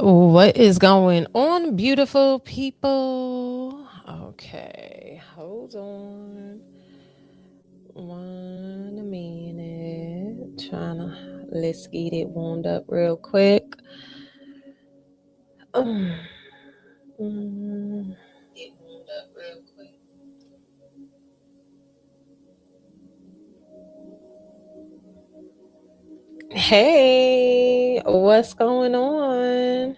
What is going on, beautiful people? Okay, hold on 1 minute. Let's get it warmed up real quick. Mm. Hey, what's going on?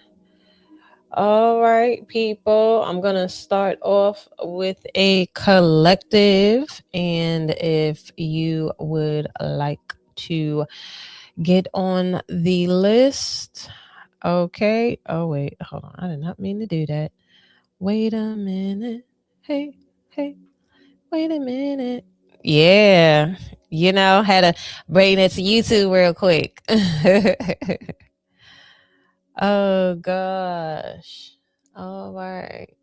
All right, people, I'm going to start off with a collective. And if you would like to get on the list, okay. Oh, wait, hold on. I did not mean to do that. Wait a minute. Hey, hey, wait a minute. Yeah, had to bring it to YouTube real quick. Oh, gosh. All right.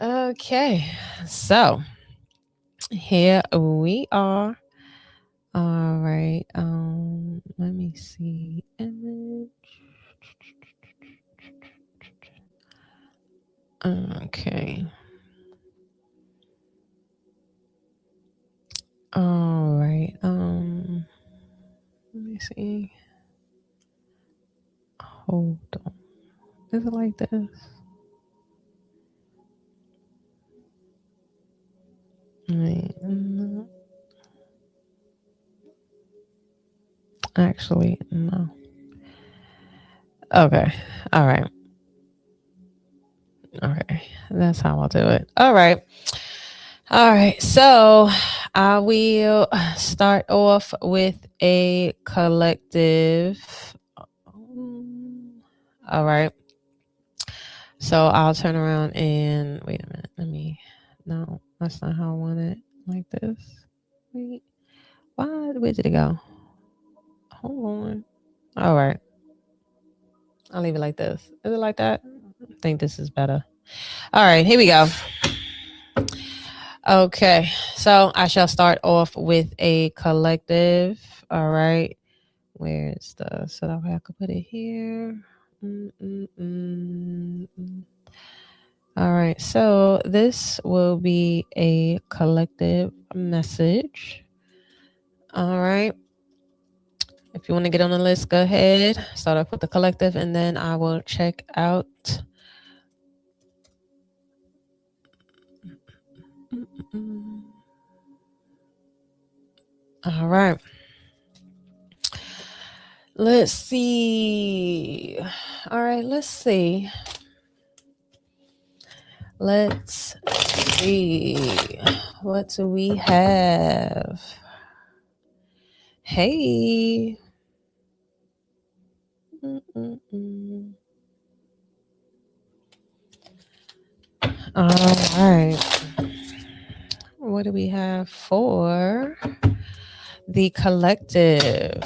Okay, so here we are. All right. Let me see. Image. Okay. All right. Let me see. Hold on. Is it like this? Wait, no. Actually, no. Okay. All right. Okay. That's how I'll do it. All right. All right. So I will start off with a collective. All right. So I'll turn around and wait a minute. No, that's not how I want it. Like this. Wait. Where did it go? Hold on. All right. I'll leave it like this. Is it like that? I think this is better. All right, here we go. Okay, so I shall start off with a collective. All right, where is the, so that way I could put it here. All right, so this will be a collective message. All right. If you want to get on the list, go ahead. Start off with the collective, and then I will check out. All right. Let's see. All right, let's see. Let's see. What do we have? Hey. All right. What do we have for the collective?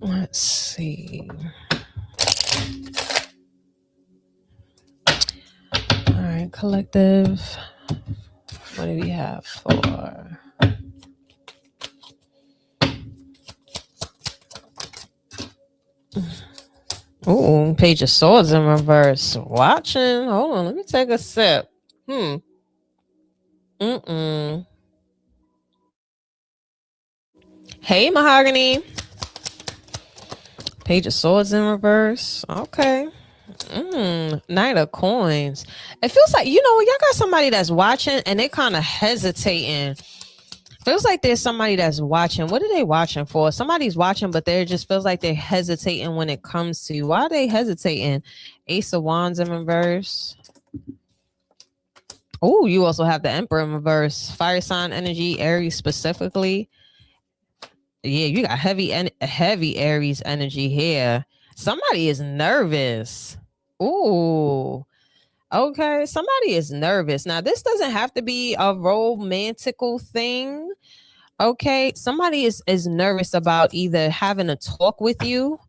Let's see. All right, collective. What do we have for? Ooh, Page of Swords in reverse. Watching. Hold on, let me take a sip. Hey, Mahogany. Page of Swords in reverse. Okay. Knight of Coins. It feels like, y'all got somebody that's watching and they kind of hesitating. Feels like there's somebody that's watching. What are they watching for? Somebody's watching, but they just feels like they're hesitating when it comes to, why are they hesitating? Ace of Wands in reverse. Oh, you also have the Emperor in reverse. Fire sign energy, Aries specifically. Yeah, you got heavy Aries energy here. Somebody is nervous. Ooh. Okay, somebody is nervous. Now, this doesn't have to be a romantical thing. Okay, somebody is nervous about either having a talk with you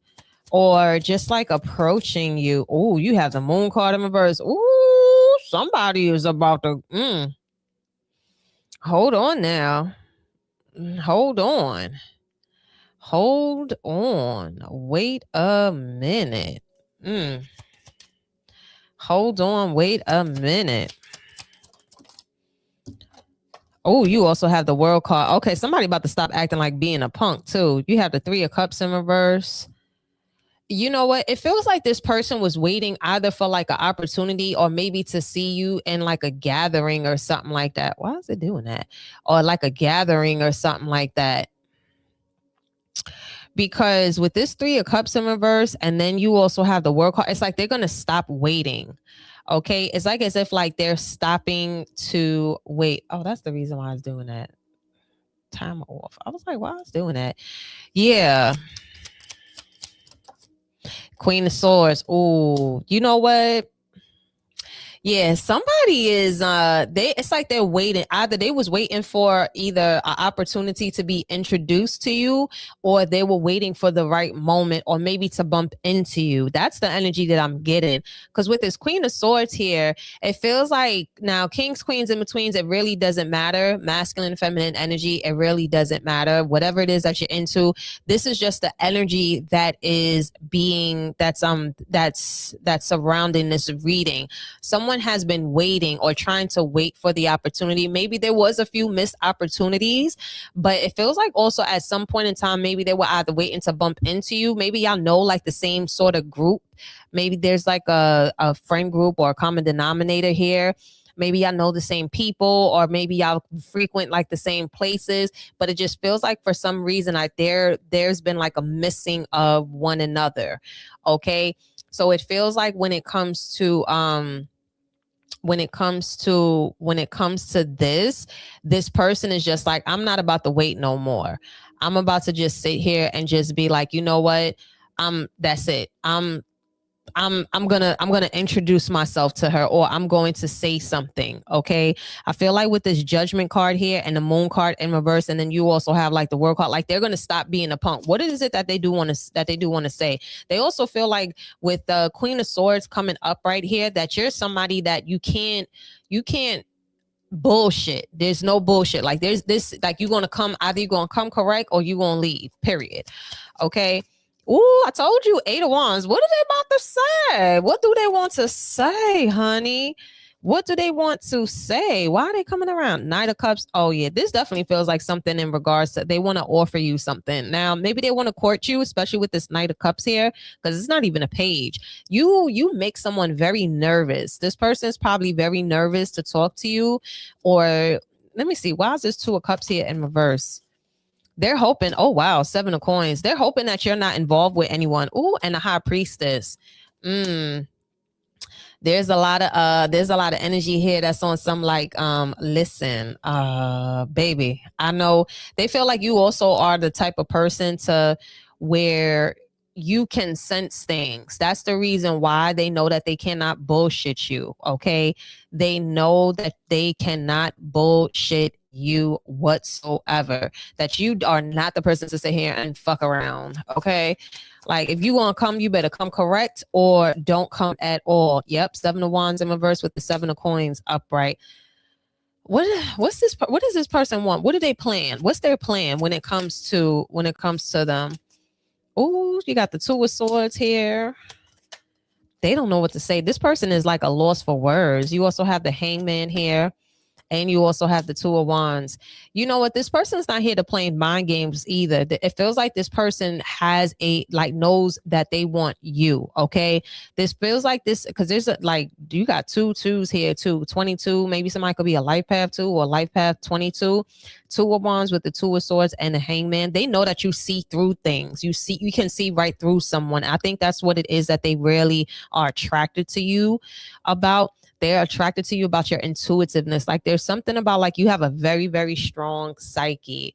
or just like approaching you. Oh, you have the Moon card in reverse. Ooh, somebody is about to hold on now. Hold on. Hold on. Wait a minute. Hold on. Wait a minute. Oh, you also have the world card. Okay, somebody about to stop acting like being a punk too. You have the 3 of Cups in reverse. You know what? It feels like this person was waiting either for like an opportunity or maybe to see you in like a gathering or something like that. Why is it doing that? Or like a gathering or something like that. Because with this 3 of Cups in reverse, and then you also have the world card, it's like they're going to stop waiting. Okay. It's like as if like they're stopping to wait. Oh, that's the reason why I was doing that. Time off. I was like, why I was doing that? Yeah. Queen of Swords. Oh, you know what? Yeah, somebody is it's like they're waiting. Either they was waiting for either an opportunity to be introduced to you, or they were waiting for the right moment, or maybe to bump into you. That's the energy that I'm getting. Because with this Queen of Swords here, it feels like now kings, queens, in betweens, it really doesn't matter. Masculine, feminine energy, it really doesn't matter. Whatever it is that you're into, this is just the energy that is being that's surrounding this reading. Someone has been waiting or trying to wait for the opportunity. Maybe there was a few missed opportunities, but it feels like also at some point in time, maybe they were either waiting to bump into you. Maybe y'all know like the same sort of group. Maybe there's like a friend group or a common denominator here. Maybe y'all know the same people, or maybe y'all frequent like the same places, but it just feels like for some reason like there's been like a missing of one another. Okay. So it feels like when it comes to this person is just like, I'm not about to wait no more. I'm about to just sit here and just be like, you know what? That's it. I'm gonna introduce myself to her, or I'm going to say something. Okay. I feel like with this Judgment card here and the Moon card in reverse, and then you also have like the World card, like they're gonna stop being a punk. What is it that they do want to say? They also feel like with the Queen of Swords coming up right here, that you're somebody that you can't bullshit. There's no bullshit. Like there's this, like you're gonna come, either you're gonna come correct or you're gonna leave, period. Okay. Ooh, I told you, 8 of Wands. What are they about to say? What do they want to say, honey? What do they want to say? Why are they coming around? Knight of Cups. Oh yeah, this definitely feels like something in regards to they want to offer you something. Now, maybe they want to court you, especially with this Knight of Cups here, because it's not even a page. You make someone very nervous. This person is probably very nervous to talk to you, or let me see. Why is this 2 of Cups here in reverse? They're hoping, oh wow, 7 of Coins. They're hoping that you're not involved with anyone. Ooh, and the High Priestess. There's a lot of energy here that's on some like listen, baby, I know they feel like you also are the type of person to where you can sense things. That's the reason why they know that they cannot bullshit you. Okay, they know that they cannot bullshit you whatsoever, that you are not the person to sit here and fuck around. Okay, like if you want to come, you better come correct or don't come at all. Yep, 7 of Wands in reverse with the 7 of Coins upright. What's this? What does this person want? What do they plan? What's their plan when it comes to them? Oh, you got the 2 of Swords here. They don't know what to say. This person is like a loss for words. You also have the Hangman here. And you also have the 2 of Wands. You know what? This person's not here to play mind games either. It feels like this person has knows that they want you. Okay. This feels like this because there's you got 2 twos here too. 22. Maybe somebody could be a life path 2 or life path 22. 2 of Wands with the 2 of Swords and the Hangman. They know that you see through things. You can see right through someone. I think that's what it is that they really are attracted to you about. They're attracted to you about your intuitiveness. Like there's something about like you have a very, very strong psyche.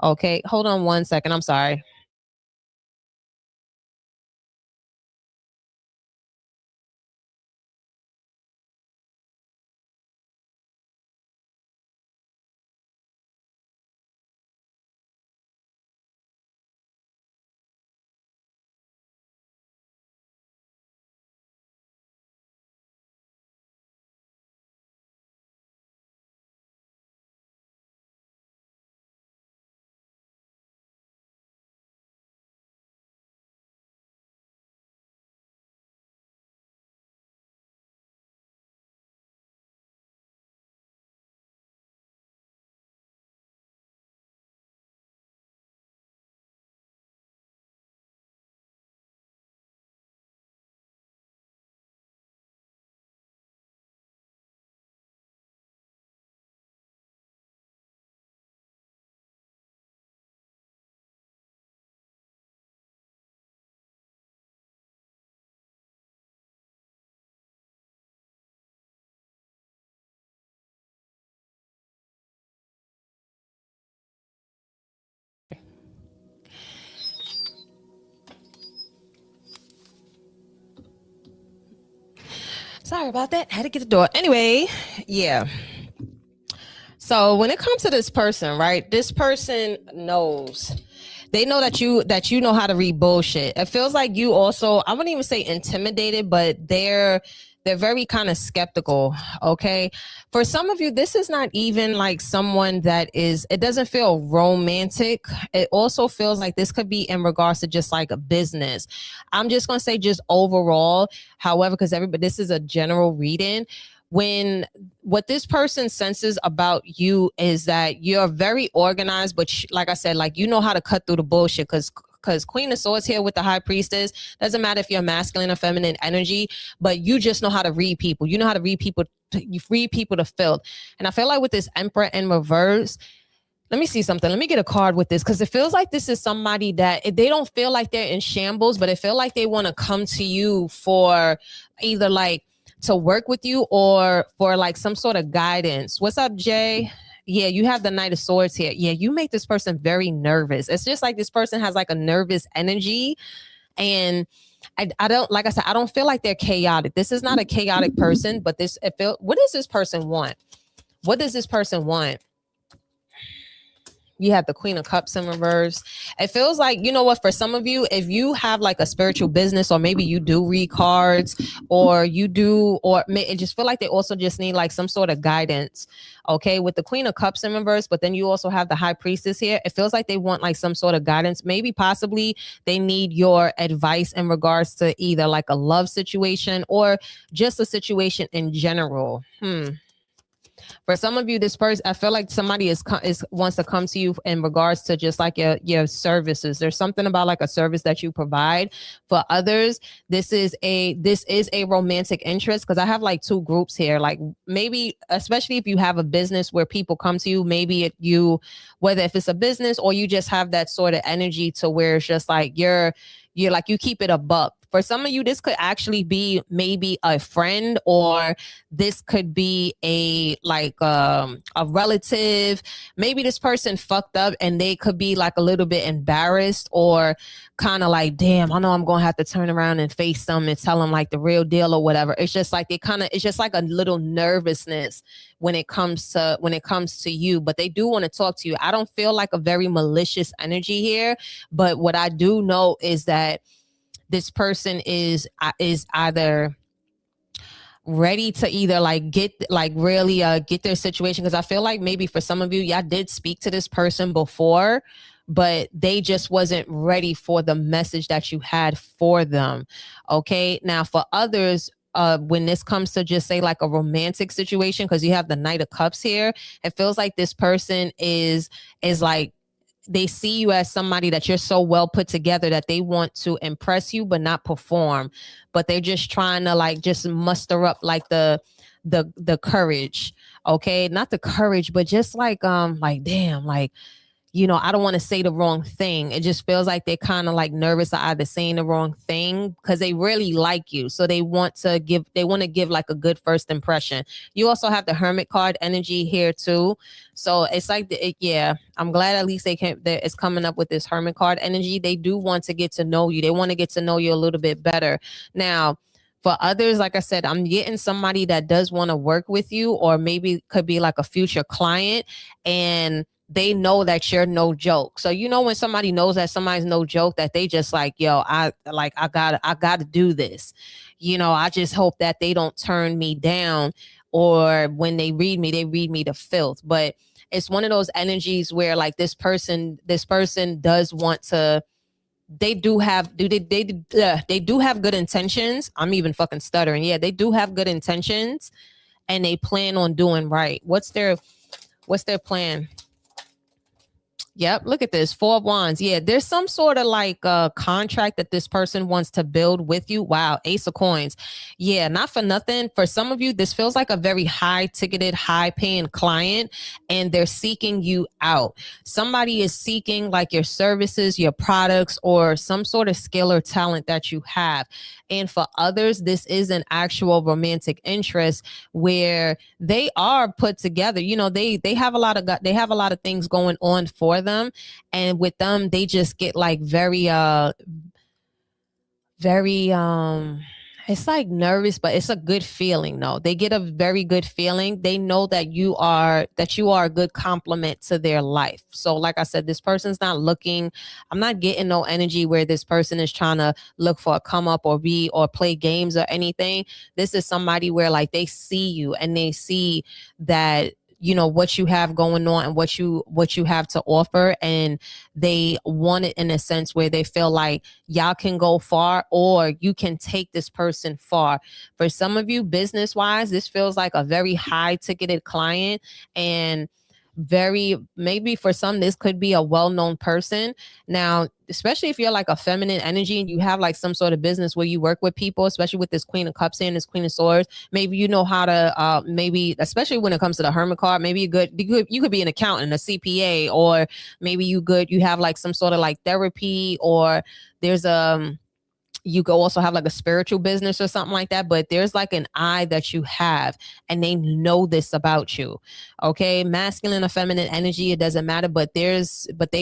Okay, hold on one second. I'm sorry. Sorry about that. I had to get the door. Anyway, yeah. So when it comes to this person, right? This person knows. They know that you know how to read bullshit. It feels like you also, I wouldn't even say intimidated, but they're very kind of skeptical. Okay. For some of you, this is not even like someone that is, it doesn't feel romantic. It also feels like this could be in regards to just like a business. I'm just going to say just overall. However, because everybody, this is a general reading. When what this person senses about you is that you're very organized, but like I said, like you know how to cut through the bullshit, because Queen of Swords here with the High Priestess, doesn't matter if you're masculine or feminine energy, but you just know how to read people. You know how to read people. You read people to filth. And I feel like with this Emperor in reverse, let me see something. Let me get a card with this, because it feels like this is somebody that they don't feel like they're in shambles, but it feel like they want to come to you for either like to work with you or for like some sort of guidance. What's up, Jay? Yeah, you have the Knight of Swords here. Yeah, you make this person very nervous. It's just like this person has like a nervous energy. And I don't, like I said, I don't feel like they're chaotic. This is not a chaotic person, but what does this person want? What does this person want? You have the Queen of Cups in reverse. It feels like, you know what, for some of you, if you have like a spiritual business, or maybe you do read cards, or you do, or it just feel like they also just need like some sort of guidance. Okay, with the Queen of Cups in reverse, but then you also have the High Priestess here. It feels like they want like some sort of guidance. Maybe possibly they need your advice in regards to either like a love situation or just a situation in general. For some of you, this person, I feel like somebody is wants to come to you in regards to just like your services. There's something about like a service that you provide. For others, this is a romantic interest, because I have like two groups here. Like maybe, especially if you have a business where people come to you, maybe whether if it's a business or you just have that sort of energy to where it's just like you're like, you keep it a buck. For some of you, this could actually be maybe a friend, or this could be a relative. Maybe this person fucked up and they could be like a little bit embarrassed, or kind of like, damn, I know I'm gonna have to turn around and face them and tell them like the real deal or whatever. It's just like it's just like a little nervousness when it comes to you, but they do want to talk to you. I don't feel like a very malicious energy here, but what I do know is that this person is either ready to either like get like really get their situation, because I feel like maybe for some of you, y'all did speak to this person before, but they just wasn't ready for the message that you had for them. Okay, now for others, when this comes to just say like a romantic situation, because you have the Knight of Cups here, it feels like this person is like, they see you as somebody that you're so well put together that they want to impress you but not perform, but they're just trying to like just muster up like the courage. Okay, not the courage, but just like damn, like, you know, I don't want to say the wrong thing. It just feels like they're kind of like nervous of either saying the wrong thing, because they really like you. So they want to give like a good first impression. You also have the Hermit card energy here too. So it's like, yeah, I'm glad at least it's coming up with this Hermit card energy. They do want to get to know you. They want to get to know you a little bit better. Now, for others, like I said, I'm getting somebody that does want to work with you, or maybe could be like a future client, and they know that you're no joke. So, you know, when somebody knows that somebody's no joke, that they just like, yo, I gotta do this. You know, I just hope that they don't turn me down, or when they read me to filth. But it's one of those energies where like this person does want to, they do have good intentions. I'm even fucking stuttering. Yeah, they do have good intentions, and they plan on doing right. What's their plan? Yep, look at this. 4 of Wands. Yeah, there's some sort of like a contract that this person wants to build with you. Wow, Ace of Coins. Yeah, not for nothing. For some of you, this feels like a very high-ticketed, high-paying client, and they're seeking you out. Somebody is seeking like your services, your products, or some sort of skill or talent that you have. And for others, this is an actual romantic interest where they are put together. You know, they have a lot of things going on for them, and with them they just get like very It's like nervous, but it's a good feeling. No, they get a very good feeling. They know that you are a good complement to their life. So like I said, this person's not looking, I'm not getting no energy where this person is trying to look for a come up or play games or anything. This is somebody where like they see you and they see that what you have going on and what you have to offer, and they want it in a sense where they feel like y'all can go far or you can take this person far. For some of you, business wise, this feels like a very high ticketed client, and maybe for some this could be a well-known person. Now, especially if you're like a feminine energy and you have like some sort of business where you work with people, especially with this Queen of Cups and this Queen of Swords, maybe you know how to maybe, especially when it comes to the Hermit card, maybe you could be an accountant, a CPA, or maybe you have like some sort of like therapy, or there's you could also have like a spiritual business or something like that, but there's like an eye that you have and they know this about you. Okay, masculine or feminine energy, it doesn't matter, but they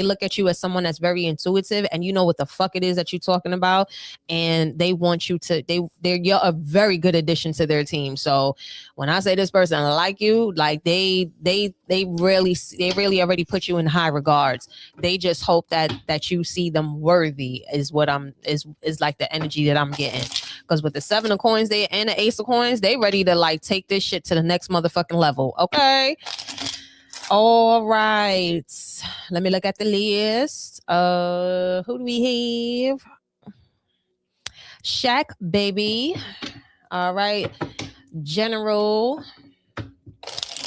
look at you as someone that's very intuitive and you know what the fuck it is that you're talking about, and they want you to you're a very good addition to their team. So when I say this person like you, like they really already put you in high regards. They just hope that you see them worthy is what is like the energy that I'm getting. Because with the 7 of coins there and the Ace of coins, they ready to like take this shit to the next motherfucking level. Okay. All right. Let me look at the list. Who do we have? Shaq, baby. All right. General.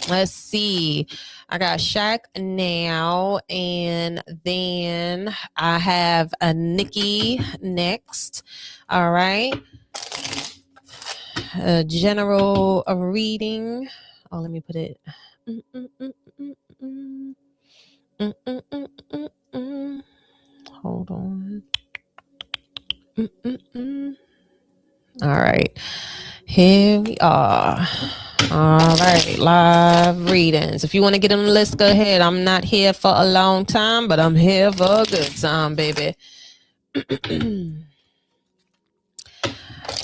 Let's see. I got Shaq now, and then I have a Nikki next. All right. General reading. Oh, let me put it. Hold on. All right. Here we are. All right, live readings. If you want to get on the list, go ahead. I'm not here for a long time, but I'm here for a good time, baby.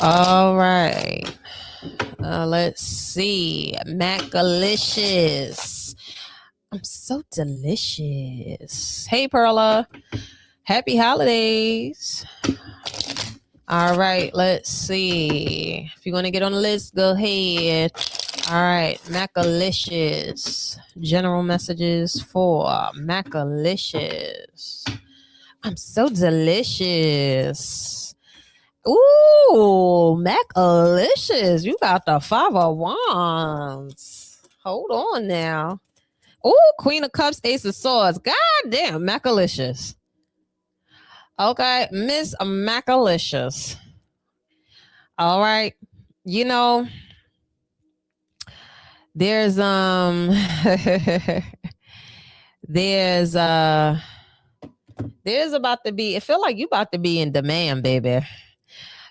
All right. Let's see. Macalicious. I'm so delicious. Hey, Perla. Happy holidays. All right, let's see. If you want to get on the list, go ahead. All right, Macalicious. General messages for Macalicious. I'm so delicious. Ooh, Macalicious. You got the 5 of Wands. Hold on now. Ooh, Queen of Cups, Ace of Swords. God damn, Macalicious. Okay, Miss Macalicious. All right. You know, there's there's about to be, it feel like you about to be in demand, baby.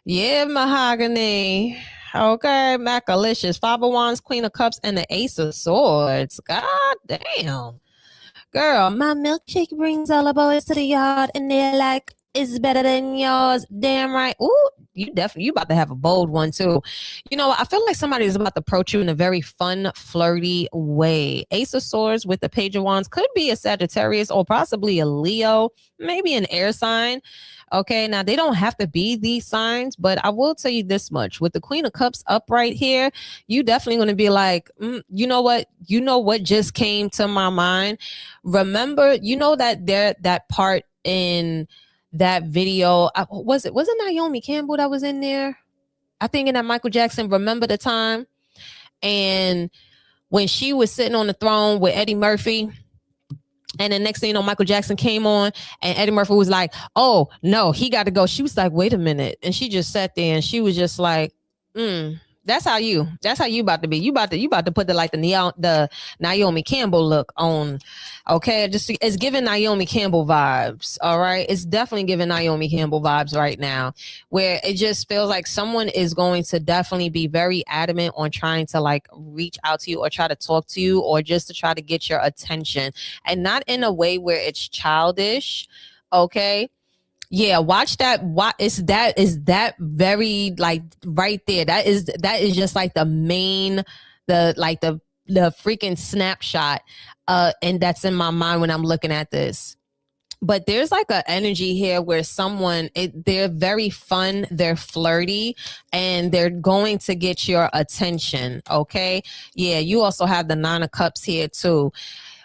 Yeah, mahogany. Okay, Macalicious. 5 of Wands, Queen of Cups, and the Ace of Swords. God damn. Girl, my milkshake brings all the boys to the yard, and they're like, it's better than yours. Damn right. Ooh, you about to have a bold one too. You know, I feel like somebody is about to approach you in a very fun, flirty way. Ace of Swords with the Page of Wands could be a Sagittarius or possibly a Leo, maybe an air sign. Okay, now they don't have to be these signs, but I will tell you this much. With the Queen of Cups up right here, you definitely going to be like, you know what? You know what just came to my mind? Remember, you know that part in that video, was it Naomi Campbell that was in there? I think in that Michael Jackson, Remember the Time? And when she was sitting on the throne with Eddie Murphy, and the next thing you know, Michael Jackson came on and Eddie Murphy was like, oh, no, he got to go. She was like, wait a minute. And she just sat there and she was just like, that's how you about to be. You about to put the Naomi Campbell look on. Okay, it's giving Naomi Campbell vibes. All right, it's definitely giving Naomi Campbell vibes right now, where it just feels like someone is going to definitely be very adamant on trying to like reach out to you or try to talk to you or just to try to get your attention, and not in a way where it's childish. Okay. Yeah, watch that. What is that very like right there? That is just like the main, the freaking snapshot. And that's in my mind when I'm looking at this. But there's like an energy here where they're very fun, they're flirty, and they're going to get your attention. Okay. Yeah, you also have the Nine of Cups here too.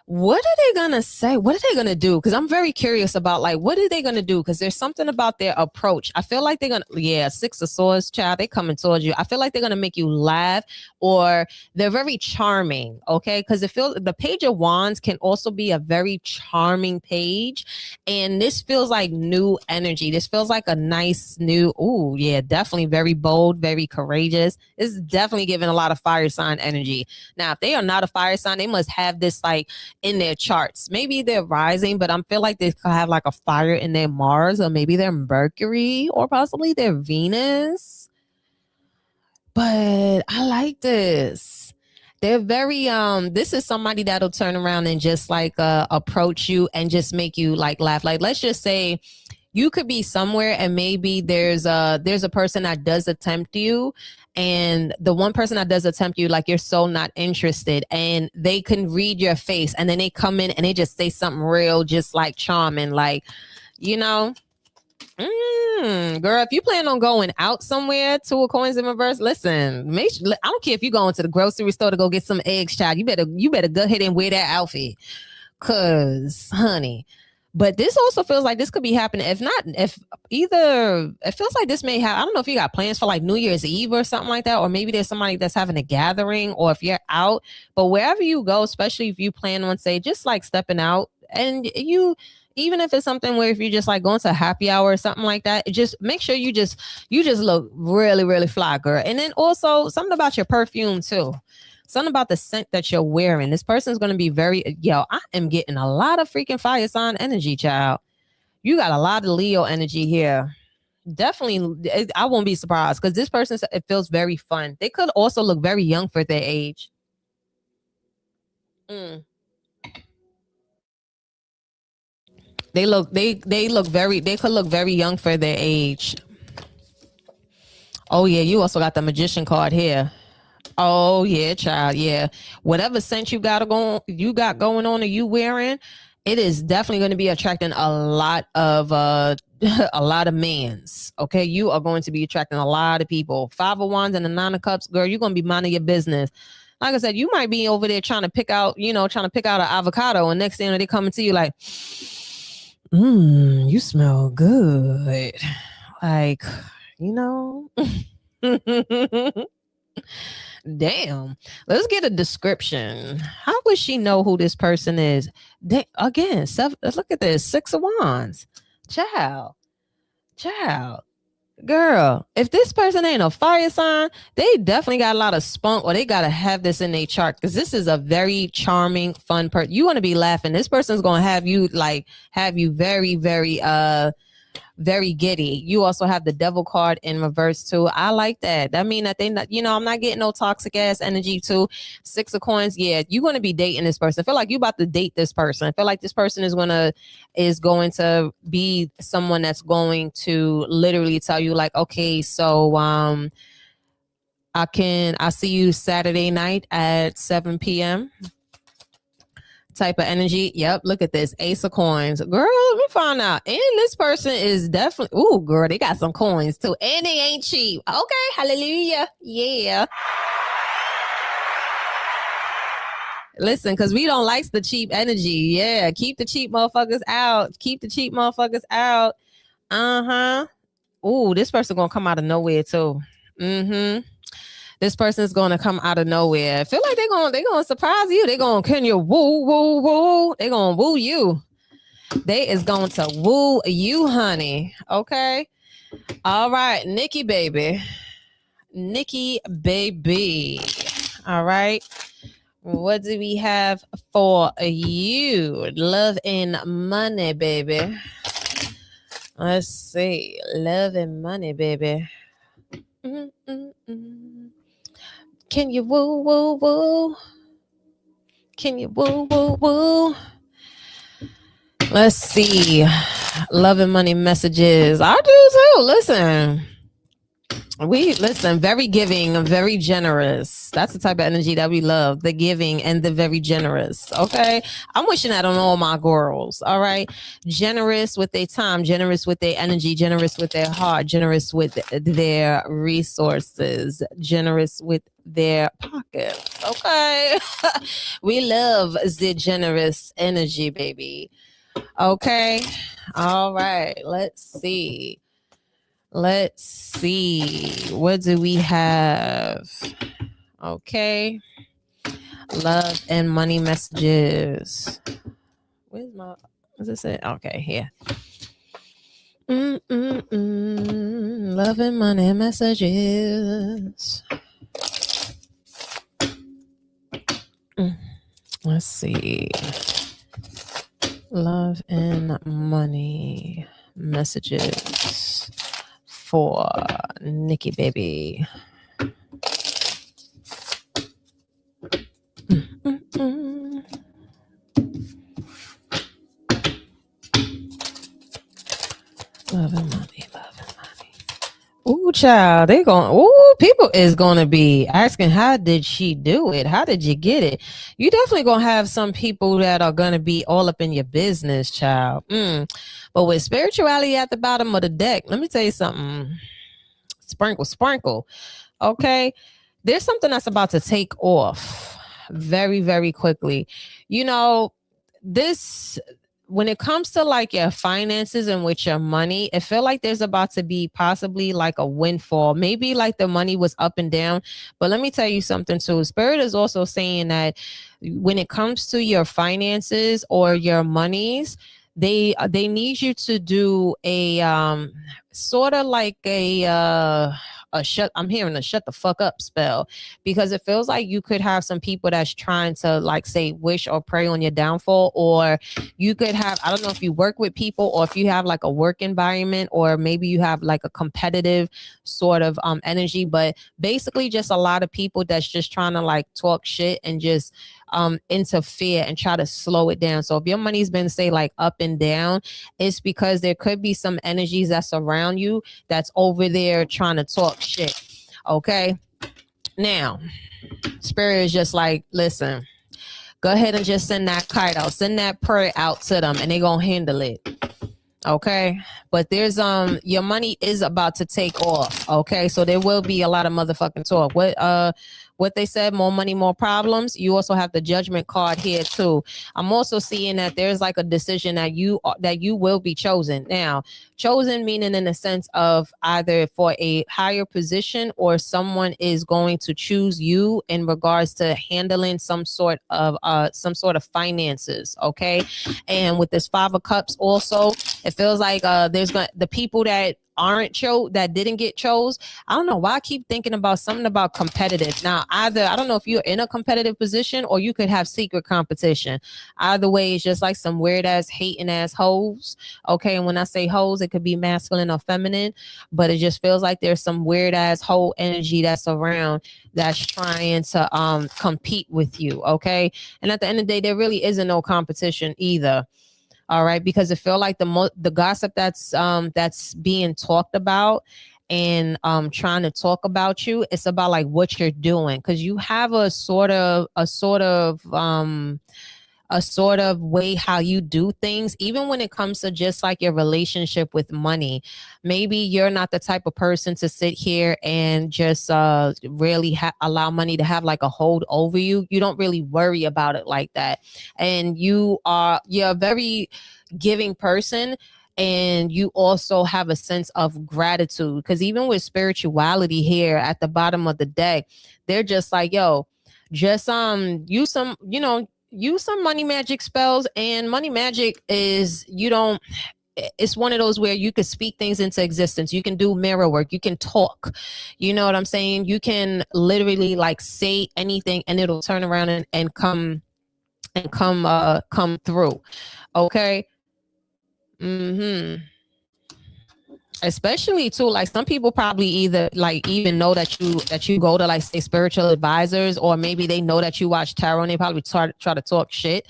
What are they gonna say? What are they gonna do? Because I'm very curious about like what are they gonna do? Because there's something about their approach. I feel like they're gonna, yeah, Six of Swords, child. They coming towards you. I feel like they're gonna make you laugh, or they're very charming. Okay, because the Page of Wands can also be a very charming page, and this feels like new energy. This feels like a nice new. Ooh, yeah, definitely very bold, very courageous. This is definitely giving a lot of fire sign energy. Now, if they are not a fire sign, they must have this like in their charts. Maybe they're rising, but I feel like they could have like a fire in their Mars, or maybe their Mercury, or possibly their Venus. But I like this. They're very this is somebody that'll turn around and just like approach you and just make you like laugh. Like, let's just say you could be somewhere and maybe there's a person that does attempt you, and the one person that does attempt you, like, you're so not interested, and they can read your face, and then they come in and they just say something real, just like charming, like, you know, girl, if you plan on going out somewhere, Two of Coins in reverse, listen, I don't care if you're going to the grocery store to go get some eggs, child. You better go ahead and wear that outfit, cause honey. But this also feels like this could be happening. If either, it feels like this may have, I don't know if you got plans for like New Year's Eve or something like that, or maybe there's somebody that's having a gathering, or if you're out, but wherever you go, especially if you plan on, say, just like stepping out, and even if it's something where if you just like going to a happy hour or something like that, just make sure you just look really, really fly, girl. And then also something about your perfume too. Something about the scent that you're wearing. This person's going to be very, I am getting a lot of freaking fire sign energy, child. You got a lot of Leo energy here. Definitely, I won't be surprised, because this person, it feels very fun. They could also look very young for their age. They could look very young for their age. Oh yeah, you also got the Magician card here. Oh yeah, child. Yeah, whatever scent you got going on, or you wearing, it is definitely going to be attracting a lot of a lot of mans. Okay, you are going to be attracting a lot of people. Five of Wands and the Nine of Cups, girl. You're going to be minding your business. Like I said, you might be over there trying to pick out an avocado, and next thing they coming to you like, you smell good. Like, you know. Damn. Let's get a description. How would she know who this person is? Again, look at this. Six of Wands. Child. Girl, if this person ain't a fire sign, they definitely got a lot of spunk, or they got to have this in their chart, because this is a very charming, fun person. You want to be laughing. This person's going to have you very, very, very giddy. You also have the Devil card in reverse too. I like that. That mean that they not, I'm not getting no toxic ass energy too. Six of Coins. Yeah, you're going to be dating this person. I feel like you about to date this person. I feel like this person is going to be someone that's going to literally tell you like, okay, so I see you Saturday night at 7 p.m. type of energy. Yep, look at this. Ace of Coins. Girl, let me find out. And this person is definitely, ooh, girl, they got some coins too. And they ain't cheap. Okay, hallelujah. Yeah. Listen, because we don't like the cheap energy. Yeah, keep the cheap motherfuckers out. Ooh, this person gonna come out of nowhere too. This person is going to come out of nowhere. I feel like they're going to surprise you. They're going to, can you woo? They're going to woo you. They is going to woo you, honey. Okay. All right. Nikki, baby. All right. What do we have for you? Love and money, baby. Let's see. Love and money, baby. Can you woo? Can you woo? Let's see. Love and money messages. I do too. Listen, very giving, very generous. That's the type of energy that we love, the giving and the very generous. Okay. I'm wishing that on all my girls. All right. Generous with their time, generous with their energy, generous with their heart, generous with their resources, generous with their pockets. Okay. We love the generous energy, baby. Okay. All right. Let's see. What do we have? Okay. Love and money messages. Where's my, what's it say? Okay, here. Love and money messages. Let's see. Love and money messages for Nikki baby. Love and money. Ooh, child, people is gonna be asking, how did she do it? How did you get it? You definitely gonna have some people that are gonna be all up in your business, child. But with spirituality at the bottom of the deck, let me tell you something. Sprinkle. Okay, there's something that's about to take off very, very quickly. You know, this, when it comes to like your finances and with your money, it feel like there's about to be possibly like a windfall. Maybe like the money was up and down, but let me tell you something too. Spirit is also saying that when it comes to your finances or your monies, they need you to do a sort of like I'm hearing a shut the fuck up spell, because it feels like you could have some people that's trying to like say wish or pray on your downfall, or you could have, I don't know if you work with people or if you have like a work environment, or maybe you have like a competitive sort of energy, but basically just a lot of people that's just trying to like talk shit and just interfere and try to slow it down. So if your money's been say like up and down, it's because there could be some energies that's around you that's over there trying to talk shit. Okay, now Spirit is just like, listen, go ahead and just send that kite out, send that prayer out to them, and they gonna handle it. Okay, but there's your money is about to take off. Okay, so there will be a lot of motherfucking talk. What they said, more money, more problems. You also have the Judgment card here too. I'm also seeing that there's like a decision that you will be chosen. Now, chosen meaning in the sense of either for a higher position, or someone is going to choose you in regards to handling some sort of finances. Okay, and with this Five of Cups also, it feels like the people that that didn't get chose. I don't know why I keep thinking about something about competitive. Now, either I don't know if you're in a competitive position or you could have secret competition. Either way, it's just like some weird ass hating ass hoes. Okay, and when I say hoes, it could be masculine or feminine, but it just feels like there's some weird ass hoe energy that's around that's trying to compete with you. Okay, and at the end of the day, there really isn't no competition either. All right, because it feel like the gossip that's being talked about and trying to talk about you, it's about like what you're doing, because you have a sort of way how you do things, even when it comes to just like your relationship with money. Maybe you're not the type of person to sit here and just really allow money to have like a hold over you. You don't really worry about it like that, and you're a very giving person, and you also have a sense of gratitude, because even with spirituality here at the bottom of the deck, they're just like, yo, just use some money magic spells. And money magic is, it's one of those where you could speak things into existence. You can do mirror work, you can talk, you know what I'm saying? You can literally like say anything and it'll turn around and come through. Okay. Especially too, like some people probably either like even know that you go to like say spiritual advisors, or maybe they know that you watch tarot and they probably try to talk shit.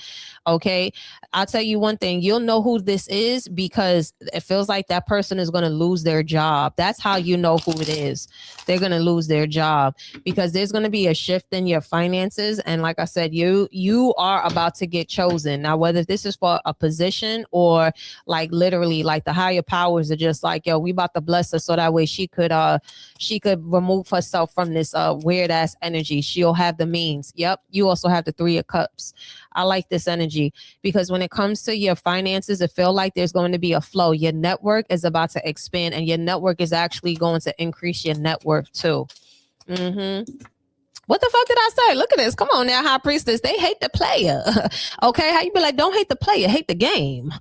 Okay, I'll tell you one thing, you'll know who this is because it feels like that person is going to lose their job. That's how you know who it is. They're going to lose their job because there's going to be a shift in your finances, and like I said, you are about to get chosen. Now whether this is for a position or like literally like the higher powers are just like, yo, we about to bless her so that way she could remove herself from this weird ass energy. She'll have the means. Yep. You also have the 3 of Cups. I like this energy because when it comes to your finances, it feels like there's going to be a flow. Your network is about to expand, and your network is actually going to increase your net worth too. What the fuck did I say? Look at this. Come on now, High Priestess. They hate the player. Okay, how you be like, don't hate the player, hate the game.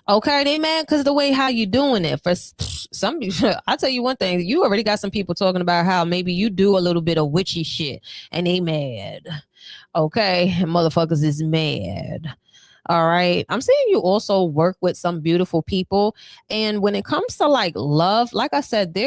Okay, they mad because the way how you doing it. For some, I'll tell you one thing. You already got some people talking about how maybe you do a little bit of witchy shit, and they mad. Okay, motherfuckers is mad. All right. I'm seeing you also work with some beautiful people. And when it comes to like love, like I said,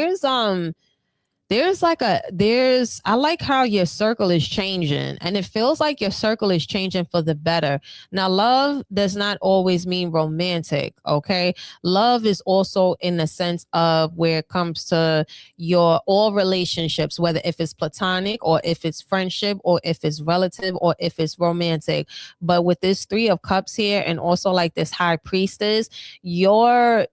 I like how your circle is changing, and it feels like your circle is changing for the better. Now love does not always mean romantic. Okay, love is also in the sense of where it comes to your all relationships, whether if it's platonic or if it's friendship or if it's relative or if it's romantic. But with this 3 of Cups here, and also like this High Priestess, your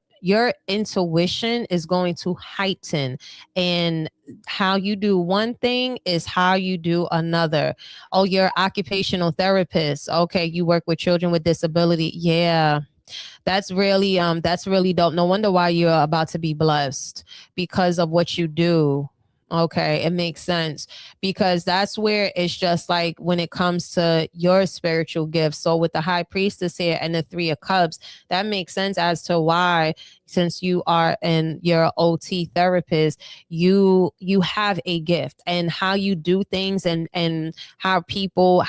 intuition is going to heighten, and how you do one thing is how you do another. Oh, you're occupational therapist. Okay, you work with children with disability. Yeah. That's really dope. No wonder why you're about to be blessed because of what you do. Okay, it makes sense because that's where it's just like when it comes to your spiritual gifts. So with the High Priestess here and the 3 of Cups, that makes sense as to why, since you are and you're an OT therapist, you have a gift, and how you do things and how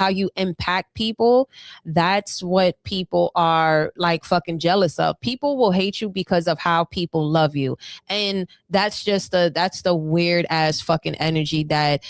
you impact people. That's what people are like fucking jealous of. People will hate you because of how people love you, and that's the weird ass fucking energy that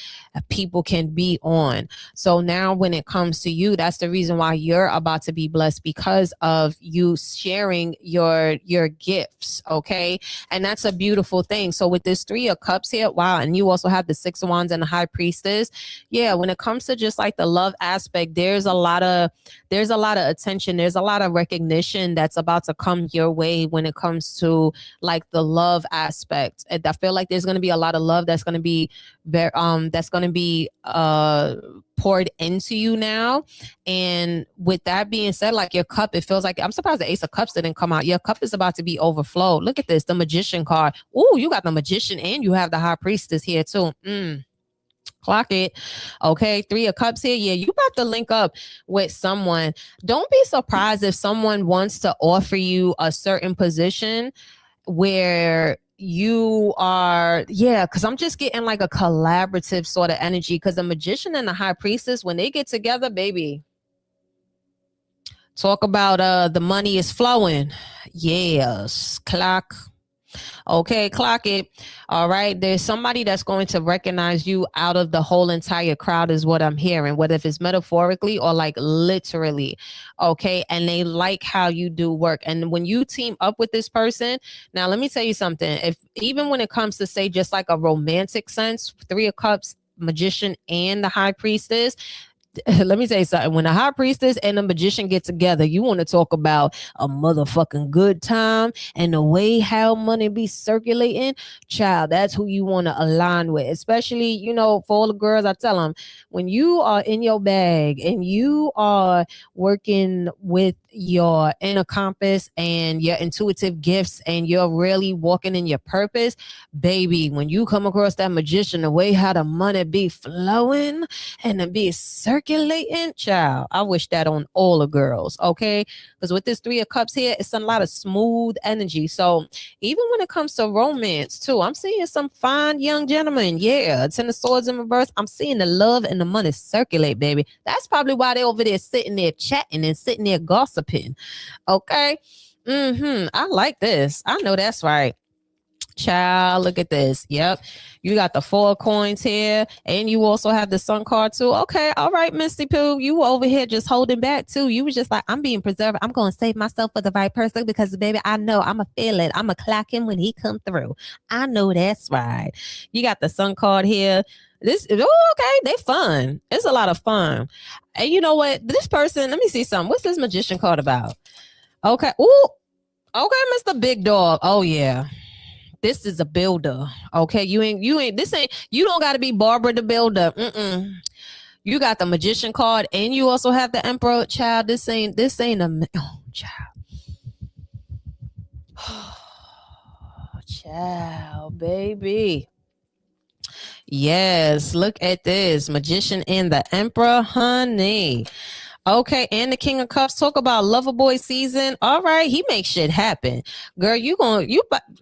people can be on. So now when it comes to you, that's the reason why you're about to be blessed, because of you sharing your gifts. Okay, and that's a beautiful thing. So with this 3 of Cups here, wow, and you also have the 6 of Wands and the High Priestess. Yeah, when it comes to just like the love aspect, there's a lot of attention, there's a lot of recognition that's about to come your way when it comes to like the love aspect. And I feel like there's going to be a lot of love that's going to be poured into you now. And with that being said, like your cup, it feels like, I'm surprised the Ace of Cups didn't come out. Your cup is about to be overflowed. Look at this, the Magician card. Ooh, you got the Magician and you have the High Priestess here too. Clock it. Okay, 3 of Cups here. Yeah, you about to link up with someone. Don't be surprised if someone wants to offer you a certain position where you are, yeah, because I'm just getting like a collaborative sort of energy, because the Magician and the High Priestess, when they get together, baby, talk about the money is flowing. Yes, clock. Okay, clock it. All right. There's somebody that's going to recognize you out of the whole entire crowd is what I'm hearing, whether if it's metaphorically or like literally. Okay. And they like how you do work. And when you team up with this person, now let me tell you something. If even when it comes to say just like a romantic sense, 3 of Cups, Magician and the High Priestess, let me say something. When the High Priestess and the Magician get together, you want to talk about a motherfucking good time and the way how money be circulating. Child, that's who you want to align with. Especially, you know, for all the girls, I tell them, when you are in your bag and you are working with your inner compass and your intuitive gifts and you're really walking in your purpose, baby, when you come across that Magician, the way how the money be flowing and it be circulating, child, I wish that on all the girls. Okay, because with this 3 of Cups here, it's a lot of smooth energy. So even when it comes to romance too, I'm seeing some fine young gentlemen. Yeah, 10 of Swords in reverse. I'm seeing the love and the money circulate, baby. That's probably why they over there sitting there chatting and sitting there gossiping. Okay. I like this. I know that's right. Child, look at this. Yep. You got the 4 coins here, and you also have the sun card too. Okay, all right, Misty Pooh. You over here just holding back too. You was just like, I'm being preserved. I'm gonna save myself for the right person because baby, I know I'ma feel it. I'ma clock him when he come through. I know that's right. You got the sun card here. This is okay, they fun. It's a lot of fun. And you know what? This person, let me see something. What's this magician card about? Okay. Ooh, okay, Mr. Big Dog. Oh yeah. This is a builder. Okay. You don't got to be Barbara the builder. You got the magician card and you also have the emperor. Child, this ain't oh, child. Child, baby. Yes, look at this magician and the emperor, honey. Okay, and the King of Cups. Talk about lover boy season. All right, he makes shit happen. Girl,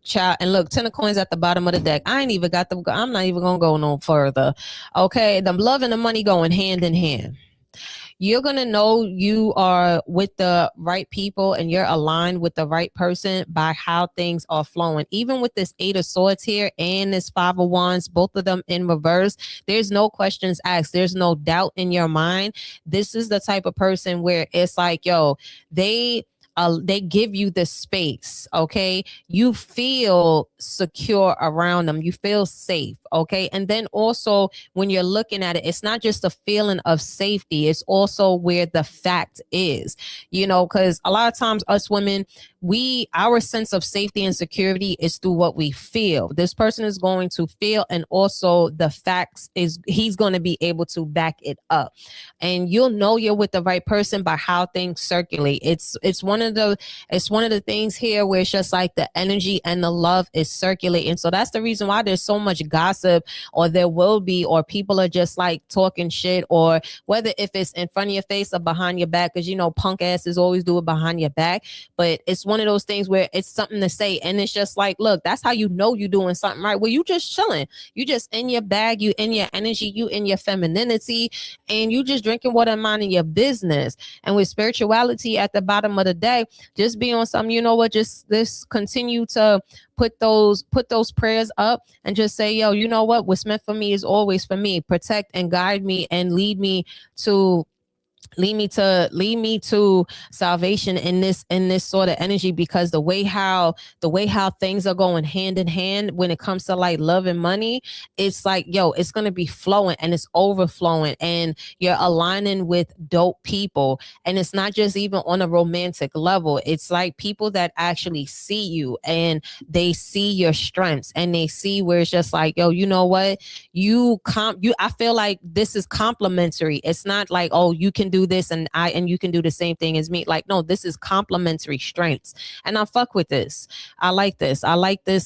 child, and look, 10 of coins at the bottom of the deck. I'm not even gonna go no further. Okay, the love and the money going hand in hand. You're going to know you are with the right people and you're aligned with the right person by how things are flowing. Even with this 8 of Swords here and this 5 of Wands, both of them in reverse, there's no questions asked. There's no doubt in your mind. This is the type of person where it's like, yo, they give you the space. Okay, you feel secure around them, you feel safe. Okay, and then also when you're looking at it, it's not just a feeling of safety, it's also where the fact is, because a lot of times us women, our sense of safety and security is through what we feel. This person is going to feel, and also the facts is he's going to be able to back it up, and you'll know you're with the right person by how things circulate. It's one of the things here where it's just like the energy and the love is circulating. So that's the reason why there's so much gossip, or there will be, or people are just like talking shit, or whether if it's in front of your face or behind your back, because punk asses always do it behind your back. But it's one of those things where it's something to say, and it's just like, look, that's how you know you're doing something right. Well, you just chilling, you just in your bag, you in your energy, you in your femininity, and you just drinking water and minding your business. And with spirituality at the bottom of the day, just be on something, just this continue to put those prayers up and just say, yo, you know what's meant for me is always for me. Protect and guide me and lead me to salvation in this sort of energy, because the way how things are going hand in hand when it comes to like love and money, it's like, yo, it's going to be flowing and it's overflowing, and you're aligning with dope people. And it's not just even on a romantic level, it's like people that actually see you and they see your strengths and they see where it's just like, yo, you know what, I feel like this is complimentary. It's not like, oh, you can do this and you can do the same thing as me. Like, no, this is complementary strengths, and I fuck with this. I like this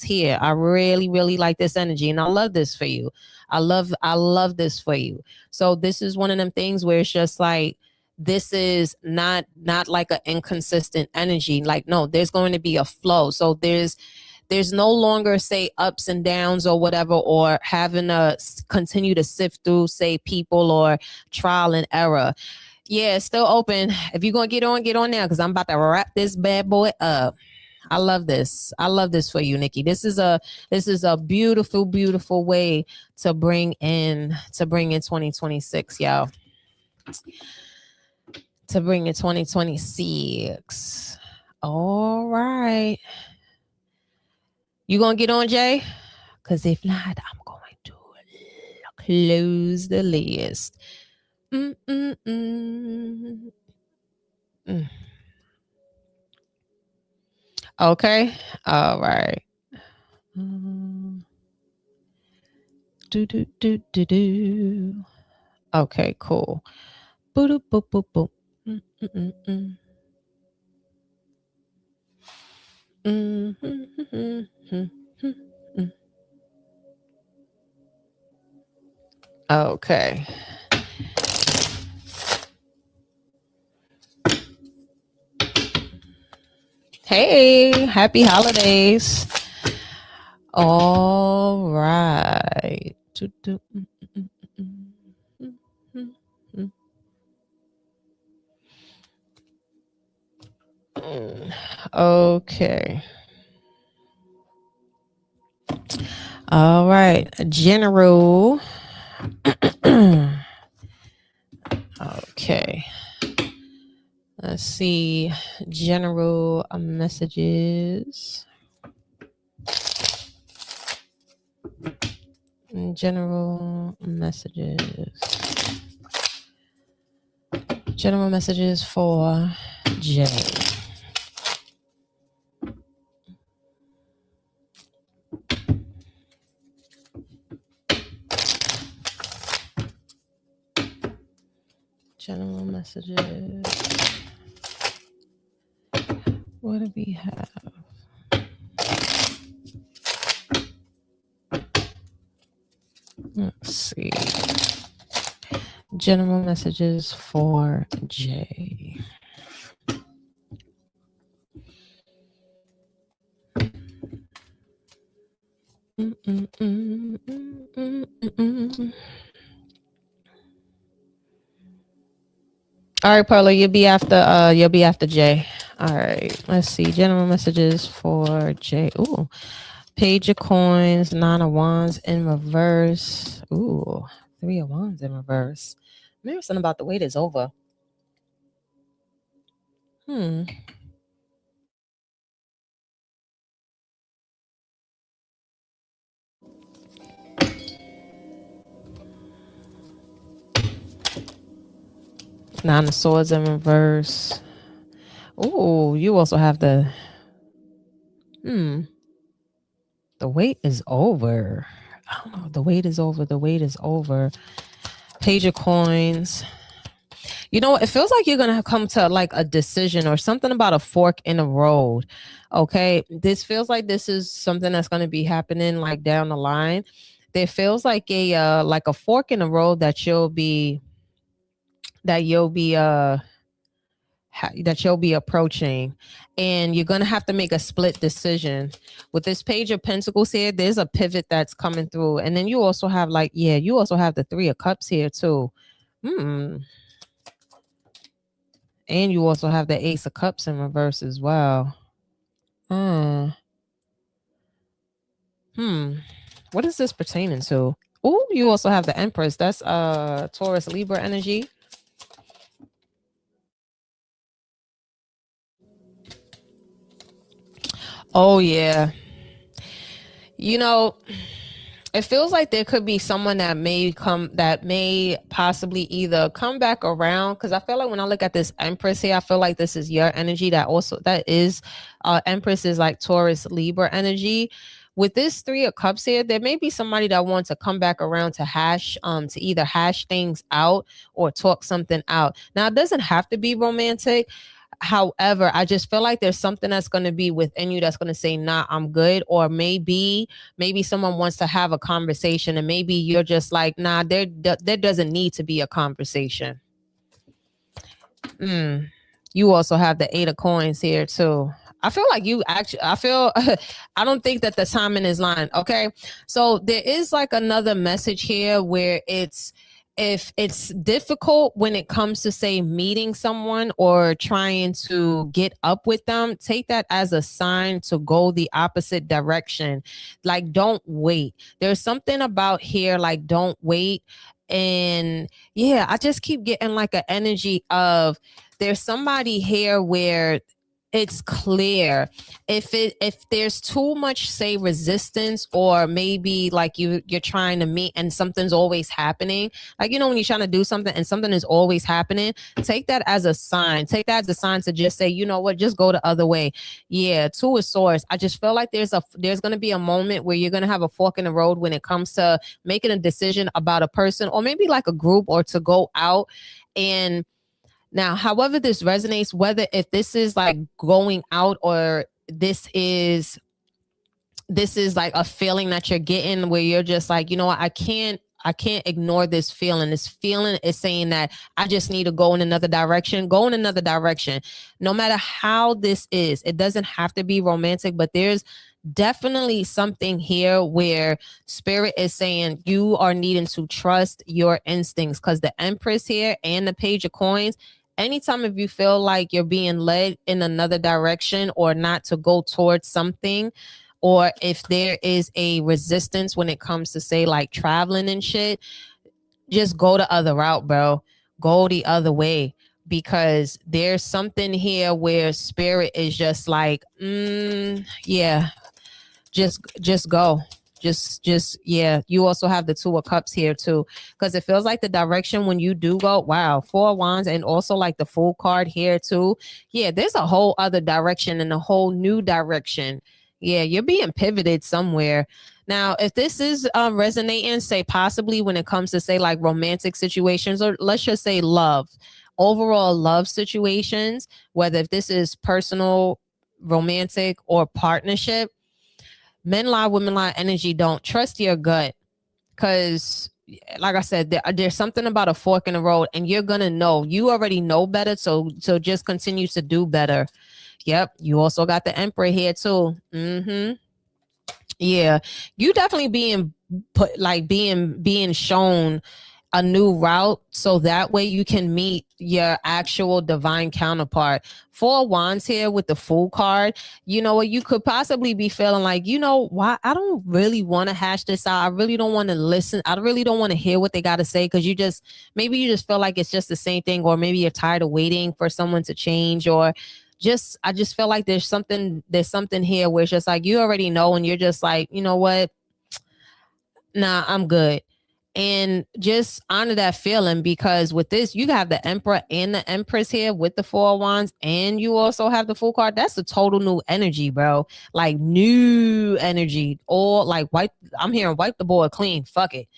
here. I really, really like this energy, and I love this for you. I love this for you. So this is one of them things where it's just like, this is not like an inconsistent energy. Like, no, there's going to be a flow. So there's no longer, say, ups and downs or whatever, or having to continue to sift through, say, people or trial and error. Yeah, it's still open. If you're going to get on now, because I'm about to wrap this bad boy up. I love this. I love this for you, Nikki. This is a beautiful, beautiful way to bring in 2026, y'all. To bring in 2026. All right. You gonna get on, Jay? Because if not, I'm going to close the list. Okay. All right. Okay, cool. Boop, boop, boop, boop. Okay. Hey, happy holidays. All right. Okay. All right. General. Okay. Let's see. General messages. General messages. General messages for Jay. General messages. What do we have? Let's see. General messages for Jay. All right, Paula, you'll be after Jay. All right, let's see. General messages for Jay. Ooh, Page of Coins, Nine of Wands in reverse. Ooh, Three of Wands in reverse. Maybe something about the wait is over. Nine of Swords in reverse. Ooh, you also have the wait is over. I don't know. The wait is over. The wait is over. Page of Coins. You know, it feels like you're going to come to like a decision or something about a fork in the road. Okay. This feels like this is something that's going to be happening like down the line. There feels like a fork in the road that you'll be approaching, and you're going to have to make a split decision. With this Page of Pentacles here, there's a pivot that's coming through. And then you also have you also have the Three of Cups here too. And you also have the Ace of Cups in reverse as well. What is this pertaining to? Oh, you also have the Empress. That's Taurus Libra energy. Oh yeah. You know, it feels like there could be someone that may possibly either come back around, because I feel like when I look at this Empress here, I feel like this is your energy. That is Empress is like Taurus Libra energy. With this Three of Cups here, there may be somebody that wants to come back around to either hash things out or talk something out. Now, it doesn't have to be romantic. However, I just feel like there's something that's going to be within you that's going to say, nah, I'm good. Or maybe someone wants to have a conversation, and maybe you're just like, nah, there doesn't need to be a conversation. You also have the Eight of Coins here too. I feel like I don't think that the timing is lying. Okay. So there is like another message here where if it's difficult when it comes to say meeting someone or trying to get up with them, take that as a sign to go the opposite direction. Like, don't wait. There's something about here, like, don't wait. And yeah, I just keep getting like an energy of there's somebody here where it's clear if there's too much, say, resistance, or maybe like you're trying to meet and something's always happening, like, you know, when you're trying to do something and something is always happening, take that as a sign to just say, you know what, just go the other way. Yeah, Two of Swords. I just feel like there's going to be a moment where you're going to have a fork in the road when it comes to making a decision about a person or maybe like a group or to go out. And now, however this resonates, whether if this is like going out or this is like a feeling that you're getting where you're just like, you know what, I can't ignore this feeling. This feeling is saying that I just need to go in another direction. Go in another direction. No matter how this is, it doesn't have to be romantic, but there's definitely something here where spirit is saying you are needing to trust your instincts, because the Empress here and the Page of Coins, anytime if you feel like you're being led in another direction or not to go towards something, or if there is a resistance when it comes to say like traveling and shit, just go the other route, bro. Go the other way, because there's something here where spirit is just like, yeah, just go. Just yeah. You also have the Two of Cups here too, because it feels like the direction when you do go, wow, Four of Wands, and also like the Fool card here too. Yeah, there's a whole other direction and a whole new direction. Yeah, you're being pivoted somewhere. Now, if this is resonating, say possibly when it comes to say like romantic situations, or let's just say love, overall love situations, whether if this is personal, romantic, or partnership, men lie, women lie energy, don't trust your gut, because like I said, there's something about a fork in the road, and you're gonna know. You already know better, so just continue to do better. Yep, you also got the Emperor here too. Yeah, you definitely being put, like being shown a new route, so that way you can meet your actual divine counterpart. Four of Wands here with the Fool card. You know what, you could possibly be feeling like, you know why, I don't really want to hash this out. I really don't want to listen. I really don't want to hear what they got to say, because maybe you just feel like it's just the same thing, or maybe you're tired of waiting for someone to change, or I just feel like there's something here where it's just like you already know, and you're just like, you know what, nah, I'm good. And just honor that feeling, because with this, you have the Emperor and the Empress here with the Four of Wands, and you also have the Fool card. That's a total new energy, bro. Like new energy. Or like I'm hearing wipe the board clean. Fuck it.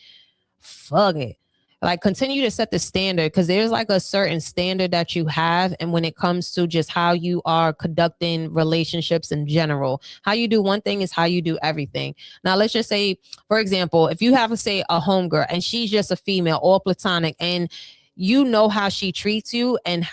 Like continue to set the standard, because there's like a certain standard that you have, and when it comes to just how you are conducting relationships in general, how you do one thing is how you do everything. Now let's just say, for example, if you have say a homegirl and she's just a female or platonic, and you know how she treats you and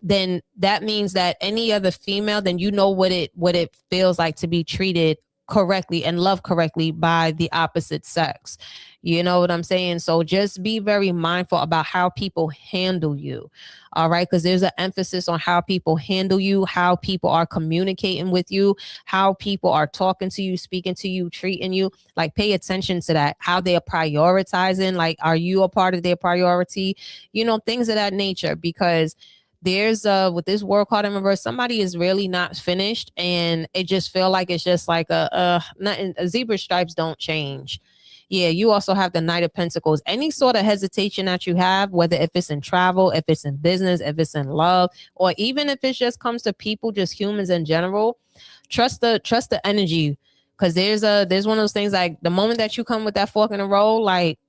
then that means that any other female, then you know what it feels like to be treated correctly and loved correctly by the opposite sex. You know what I'm saying? So just be very mindful about how people handle you. All right. Because there's an emphasis on how people handle you, how people are communicating with you, how people are talking to you, speaking to you, treating you. Like pay attention to that, how they're prioritizing. Like, are you a part of their priority? You know, things of that nature, because there's with this World card in reverse, somebody is really not finished, and it just feel like it's just like nothing. Zebra stripes don't change. Yeah, you also have the Knight of Pentacles. Any sort of hesitation that you have, whether if it's in travel, if it's in business, if it's in love, or even if it just comes to people, just humans in general, trust the energy, because there's one of those things, like the moment that you come with that fork in the road, like,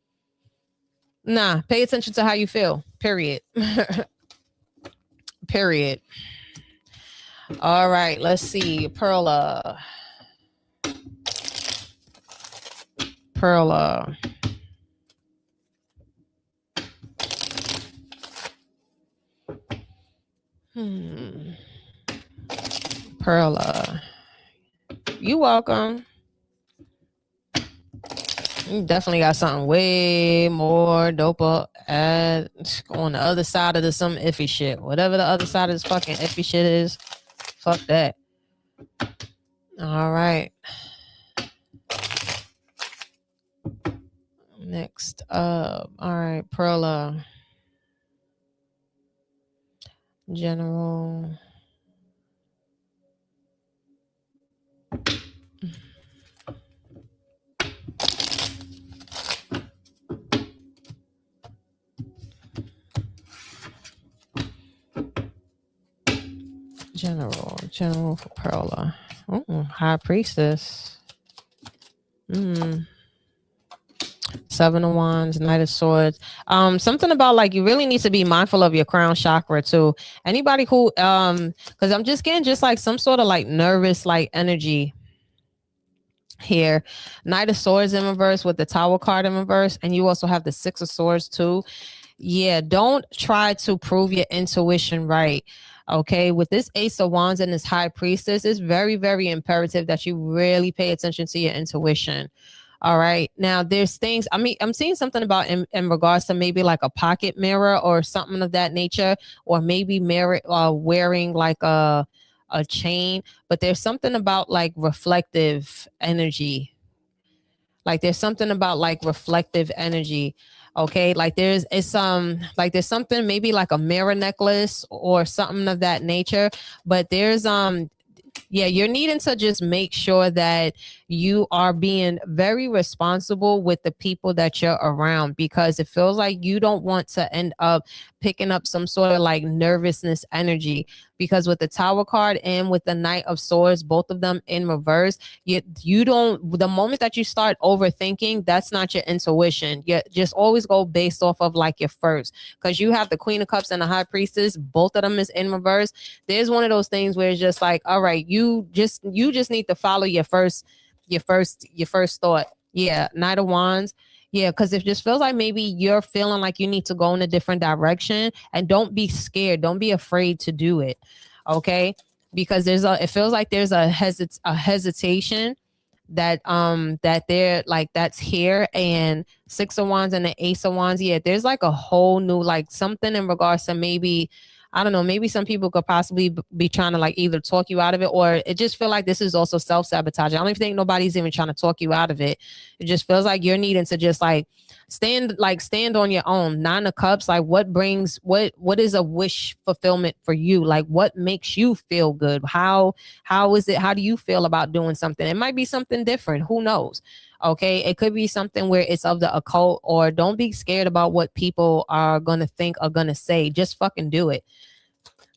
nah, pay attention to how you feel. Period. Period. All right, let's see. Perla. Perla. You welcome. You definitely got something way more doper at on the other side of the some iffy shit. Whatever the other side of this fucking iffy shit is, fuck that. All right. Next up. All right, Perla. General. General for Perla. High Priestess. Seven of Wands, Knight of Swords. Something about like you really need to be mindful of your crown chakra too. Anybody who because I'm just getting just like some sort of like nervous like energy here. Knight of Swords in reverse with the Tower card in reverse, and you also have the Six of Swords too. Yeah, don't try to prove your intuition right. Okay, with this Ace of Wands and this High Priestess, it's very, very imperative that you really pay attention to your intuition. All right. Now there's things, I mean, I'm seeing something about in regards to maybe like a pocket mirror or something of that nature, or maybe mirror wearing like a a chain, but there's something about like reflective energy. Like there's something about like reflective energy. Okay. Like there's something maybe like a mirror necklace or something of that nature. But there's yeah, you're needing to just make sure that you are being very responsible with the people that you're around, because it feels like you don't want to end up picking up some sort of like nervousness energy. Because with the Tower card and with the Knight of Swords, both of them in reverse, you don't, the moment that you start overthinking, that's not your intuition. You just always go based off of like your first, because you have the Queen of Cups and the High Priestess, both of them is in reverse. There's one of those things where it's just like, all right, you just need to follow your first thought. Yeah, Knight of Wands. Yeah, because it just feels like maybe you're feeling like you need to go in a different direction, and don't be scared. Don't be afraid to do it. Okay. Because it feels like there's a hesitation that they're like, that's here. And Six of Wands and the Ace of Wands. Yeah, there's like a whole new, like something in regards to maybe, I don't know, maybe some people could possibly be trying to like either talk you out of it, or it just feel like this is also self-sabotage. I don't even think nobody's even trying to talk you out of it. It just feels like you're needing to just like stand on your own. Nine of Cups, like what is a wish fulfillment for you? Like what makes you feel good? How do you feel about doing something? It might be something different. Who knows? Okay, it could be something where it's of the occult, or don't be scared about what people are gonna think or gonna say. Just fucking do it.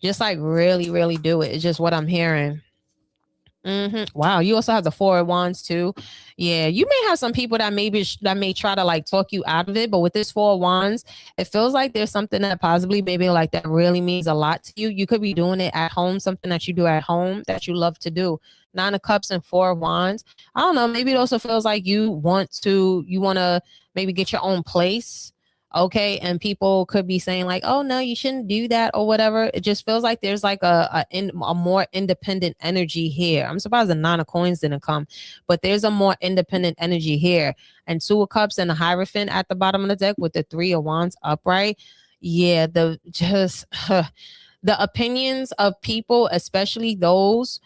Just like really, really do it. It's just what I'm hearing. Wow, you also have the Four of Wands too. Yeah, you may have some people that may try to like talk you out of it, but with this Four of Wands, it feels like there's something that possibly maybe like that really means a lot to you. You could be doing it at home, something that you do at home that you love to do. Nine of Cups and Four of Wands. I don't know. Maybe it also feels like you want to maybe get your own place. Okay, and people could be saying like, oh no, you shouldn't do that or whatever. It just feels like there's like a more independent energy here. I'm surprised the Nine of Coins didn't come, but there's a more independent energy here. And Two of Cups and the Hierophant at the bottom of the deck with the Three of Wands upright. Yeah, the opinions of people, especially those,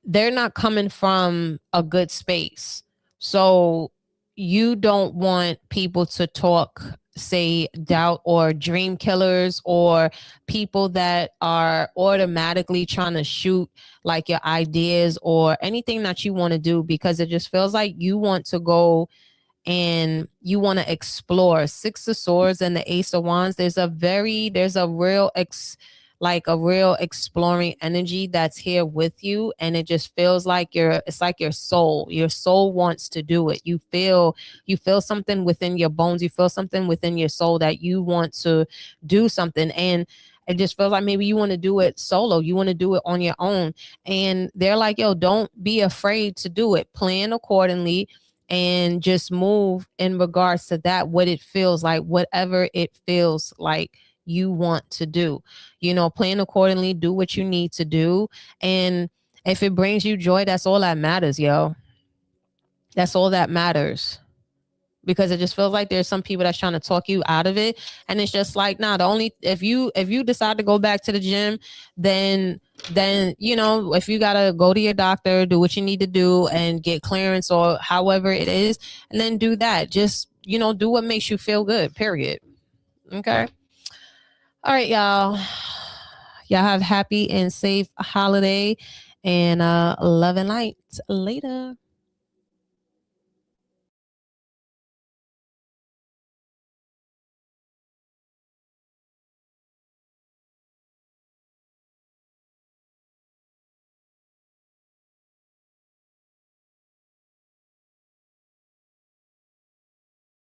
they're not coming from a good space. So you don't want people to talk, say, doubt or dream killers, or people that are automatically trying to shoot like your ideas or anything that you want to do, because it just feels like you want to go and you want to explore. Six of Swords and the Ace of Wands, there's a real exploring energy that's here with you, and it just feels like it's like your soul wants to do it. You feel something within your bones, you feel something within your soul that you want to do something, and it just feels like maybe you want to do it solo, you want to do it on your own. And they're like, yo, don't be afraid to do it. Plan accordingly and just move in regards to that, what it feels like, whatever it feels like you want to do. Plan accordingly, do what you need to do. And if it brings you joy, that's all that matters, yo. That's all that matters. Because it just feels like there's some people that's trying to talk you out of it. And it's just like, nah, if you decide to go back to the gym, then if you gotta go to your doctor, do what you need to do and get clearance or however it is, and then do that. Just, do what makes you feel good, period. Okay. All right, y'all. Y'all have happy and safe holiday, and love and light. Later.